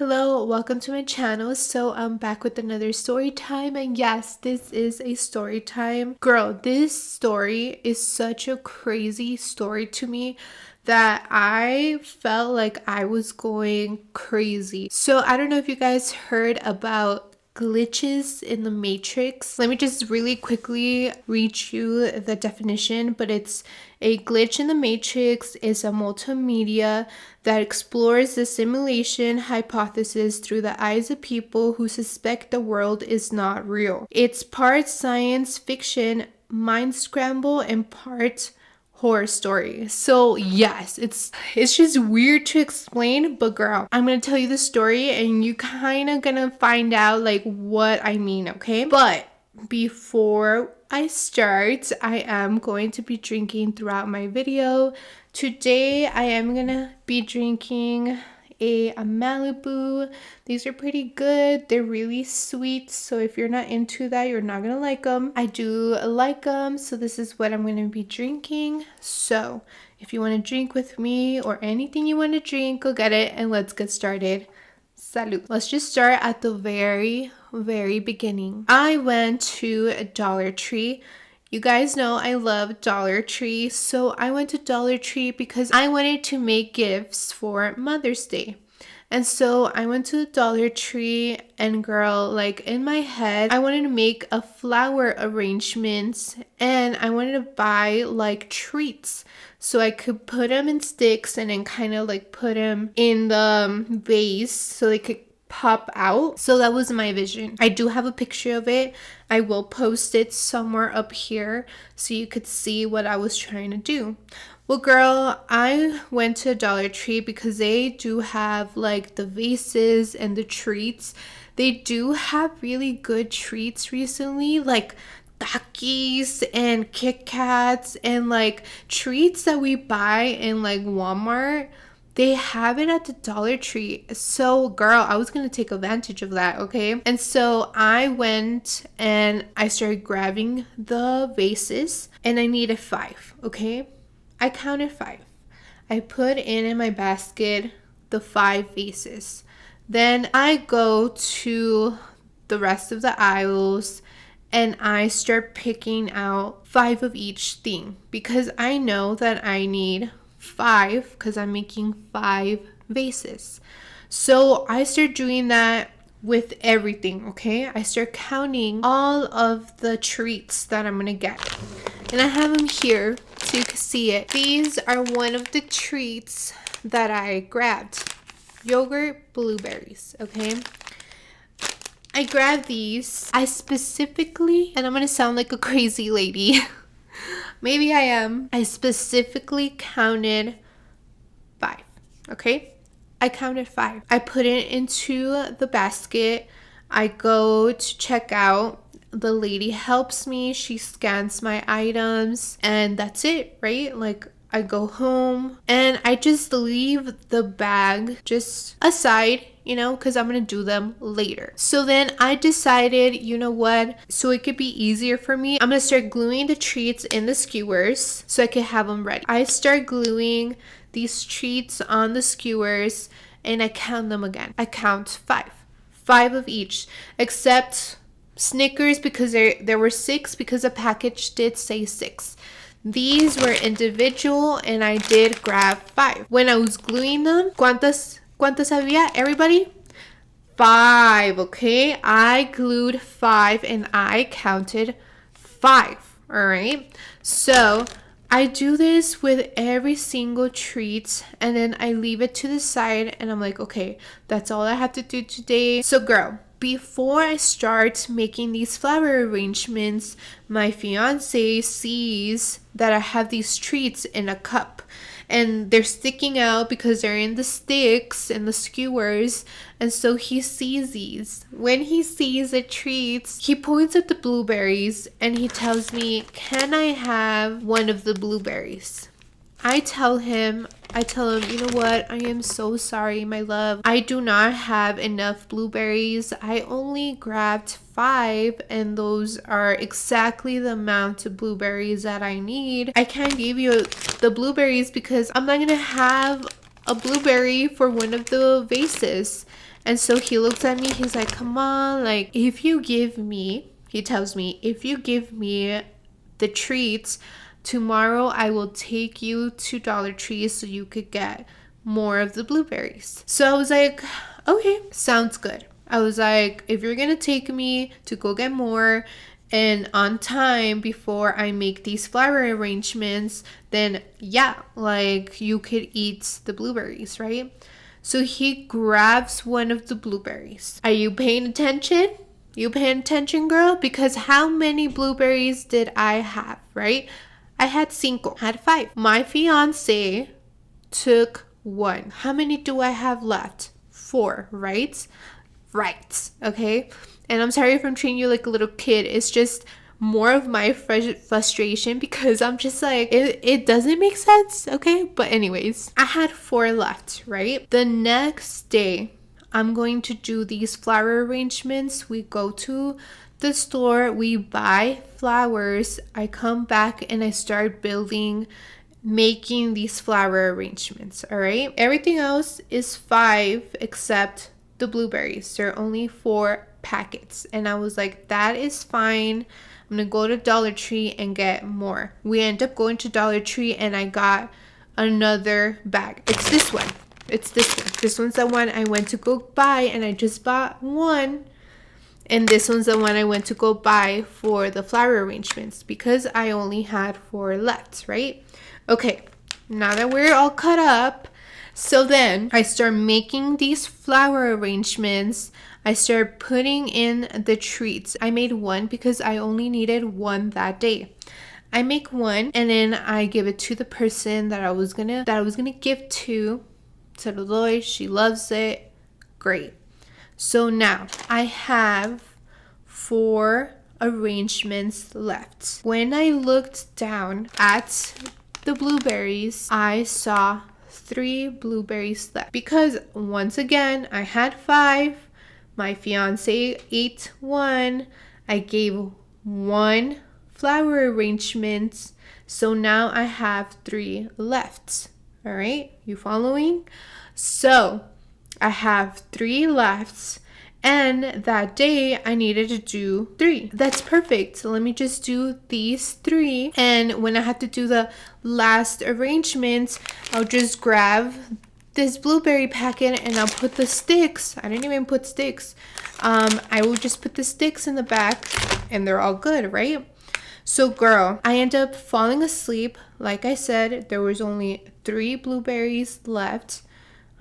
Hello, welcome to my channel. So I'm back with another story time, and yes, this is a story time. Girl, this story is such a crazy story to me that I felt like I was going crazy. So I don't know if you guys heard about glitches in the matrix. Let me just really quickly read you the definition, but it's a glitch in the matrix is a multimedia that explores the simulation hypothesis through the eyes of people who suspect the world is not real. It's part science fiction mind scramble and part horror story. So yes, it's just weird to explain, but girl, I'm gonna tell you the story and you kind of gonna find out like what I mean, okay? But before I start, I am going to be drinking throughout my video. Today I am gonna be drinking a Malibu. These are pretty good. They're really sweet, so if you're not into that, you're not gonna like them. I do like them, so this is what I'm gonna be drinking. So if you want to drink with me or anything you want to drink, go get it and let's get started. Salud. Let's just start at the very beginning. I went to Dollar Tree. You guys know I love Dollar Tree, so I went to Dollar Tree because I wanted to make gifts for Mother's Day. And so I went to the Dollar Tree and girl, like in my head, I wanted to make a flower arrangement and I wanted to buy like treats so I could put them in sticks and then kind of like put them in the vase so they could pop out. So that was my vision. I do have a picture of it. I will post it somewhere up here so you could see what I was trying to do. Well, girl, I went to Dollar Tree because they do have like the vases and the treats. They do have really good treats recently, like Takis and Kit Kats and like treats that we buy in like Walmart. They have it at the Dollar Tree. So girl, I was gonna take advantage of that, okay? And so I went and I started grabbing the vases and I needed 5, okay? I counted 5. I put in my basket the 5 vases. Then I go to the rest of the aisles and I start picking out 5 of each thing because I know that I need 5 because I'm making 5 vases. So I start doing that with everything, okay? I start counting all of the treats that I'm gonna get. And I have them here so you can see it. These are one of the treats that I grabbed. Yogurt blueberries, okay? I grabbed these. I specifically, and I'm gonna sound like a crazy lady. Maybe I am. I specifically counted 5, okay? I counted 5. I put it into the basket. I go to check out. The lady helps me. She scans my items and that's it, right? Like I go home and I just leave the bag just aside, you know, because I'm going to do them later. So then I decided, you know what, so it could be easier for me, I'm going to start gluing the treats in the skewers so I can have them ready. I start gluing these treats on the skewers and I count them again. I count 5 of each, except Snickers because there were 6 because the package did say 6. These were individual and I did grab 5. When I was gluing them, ¿cuántas había, everybody? 5, okay? I glued 5 and I counted 5, all right? So I do this with every single treat and then I leave it to the side and I'm like, okay, that's all I have to do today. So girl, before I start making these flower arrangements, my fiance sees that I have these treats in a cup and they're sticking out because they're in the sticks and the skewers, and so he sees these. When he sees the treats, he points at the blueberries and he tells me, can I have one of the blueberries? I tell him, you know what? I am so sorry, my love. I do not have enough blueberries. I only grabbed 5 and those are exactly the amount of blueberries that I need. I can't give you the blueberries because I'm not gonna have a blueberry for one of the vases. And so he looks at me, he's like, come on, like, if you give me, he tells me, if you give me the treats, tomorrow I will take you to Dollar Tree so you could get more of the blueberries. So I was like, okay, sounds good. I was like, if you're gonna take me to go get more and on time before I make these flower arrangements, then yeah, like you could eat the blueberries, right? So he grabs one of the blueberries. Are you paying attention? You paying attention, girl? Because how many blueberries did I have, right? I had cinco, had 5. My fiance took 1. How many do I have left? 4, right? Right, okay? And I'm sorry if I'm treating you like a little kid. It's just more of my frustration because I'm just like, it doesn't make sense, okay? But anyways, I had 4 left, right? The next day, I'm going to do these flower arrangements. We go to the store, we buy flowers. I come back and I start making these flower arrangements, all right? Everything else is 5 except the blueberries. There are only 4 packets. And I was like, that is fine. I'm gonna go to Dollar Tree and get more. We end up going to Dollar Tree and I got another bag. It's this one. This one's the one I went to go buy and I just bought 1. And this one's the one I went to go buy for the flower arrangements because I only had 4 left, right? Okay, now that we're all cut up, so then I start making these flower arrangements. I start putting in the treats. I made 1 because I only needed 1 that day. I make 1 and then I give it to the person that I was gonna give to. Se lo doy, she loves it. Great. So now I have 4 arrangements left. When I looked down at the blueberries, I saw 3 blueberries left because once again I had 5. My fiance ate 1. I gave 1 flower arrangement, so now I have 3 left. All right, you following? So I have 3 left, and that day I needed to do 3. That's perfect. So let me just do these 3, and when I have to do the last arrangement, I'll just grab this blueberry packet and I'll put the sticks. I didn't even put sticks. I will just put the sticks in the back and they're all good, right? So girl, I end up falling asleep. Like I said, there was only 3 blueberries left.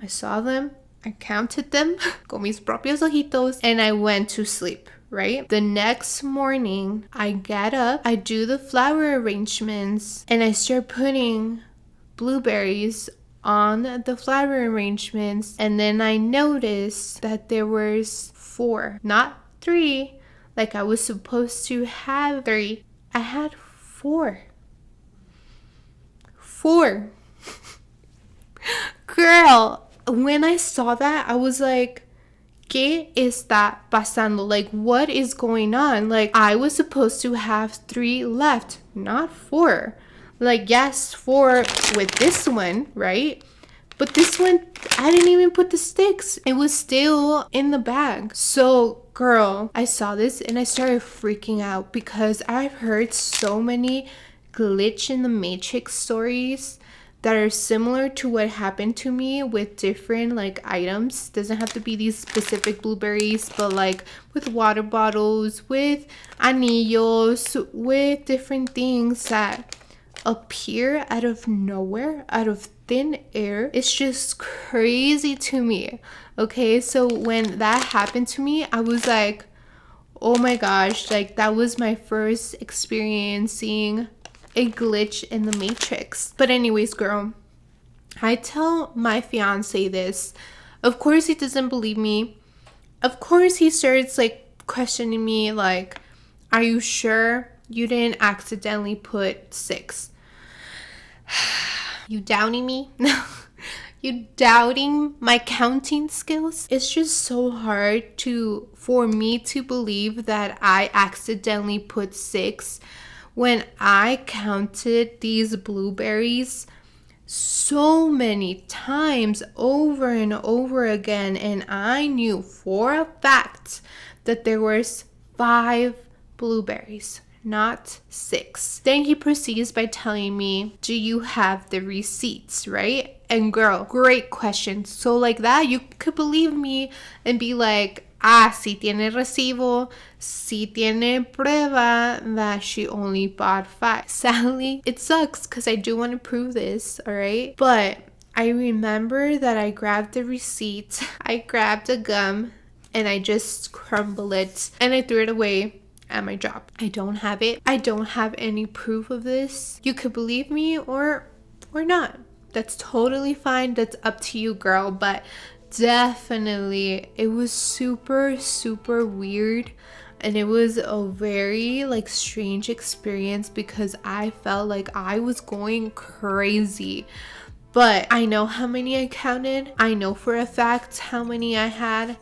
I saw them, I counted them con mis propios ojitos, and I went to sleep, right? The next morning, I get up, I do the flower arrangements, and I start putting blueberries on the flower arrangements, and then I noticed that there was 4, not 3, like I was supposed to have 3. I had 4. Girl, when I saw that, I was like, ¿Qué está pasando? Like, what is going on? Like, I was supposed to have 3 left, not 4. Like, yes, 4 with this one, right? But this one, I didn't even put the sticks. It was still in the bag. So, girl, I saw this and I started freaking out because I've heard so many glitch in the matrix stories that are similar to what happened to me with different like items. Doesn't have to be these specific blueberries, but like with water bottles, with anillos, with different things that appear out of nowhere, out of thin air. It's just crazy to me. Okay, so when that happened to me, I was like, oh my gosh, like that was my first experiencing a glitch in the matrix. But anyways, girl, I tell my fiance this. Of course he doesn't believe me. Of course he starts like questioning me, like, are you sure you didn't accidentally put 6? You doubting me? You doubting my counting skills? It's just so hard for me to believe that I accidentally put 6 when I counted these blueberries so many times over and over again, and I knew for a fact that there was 5 blueberries, not 6. Then he proceeds by telling me, do you have the receipts, right? And girl, great question. So like that, you could believe me and be like, si tiene recibo, si tiene prueba that she only bought 5. Sadly, it sucks because I do want to prove this, all right? But I remember that I grabbed the receipt, I grabbed a gum, and I just crumbled it and I threw it away at my job. I don't have it. I don't have any proof of this. You could believe me or not. That's totally fine. That's up to you, girl. But definitely it was super, super weird. And it was a very like strange experience because I felt like I was going crazy. But I know how many I counted. I know for a fact how many I had.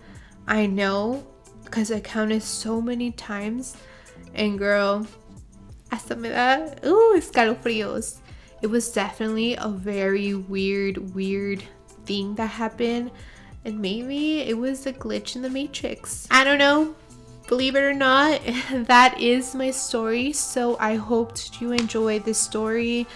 I know because I counted so many times. And girl, hasta me da escalofríos. It was definitely a very weird thing that happened. And maybe it was a glitch in the Matrix. I don't know. Believe it or not, that is my story. So I hoped you enjoyed this story.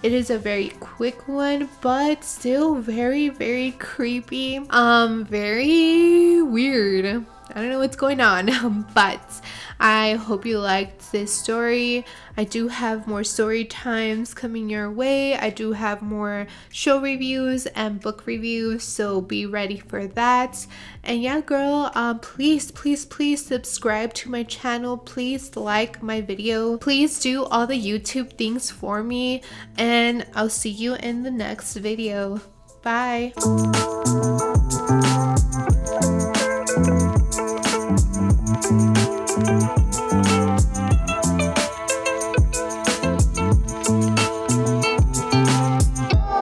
It is a very quick one, but still very, very creepy. Very weird. I don't know what's going on, but I hope you liked this story. I do have more story times coming your way. I do have more show reviews and book reviews, so be ready for that. And yeah, girl, please subscribe to my channel. Please like my video. Please do all the YouTube things for me, and I'll see you in the next video. Bye. Thank you.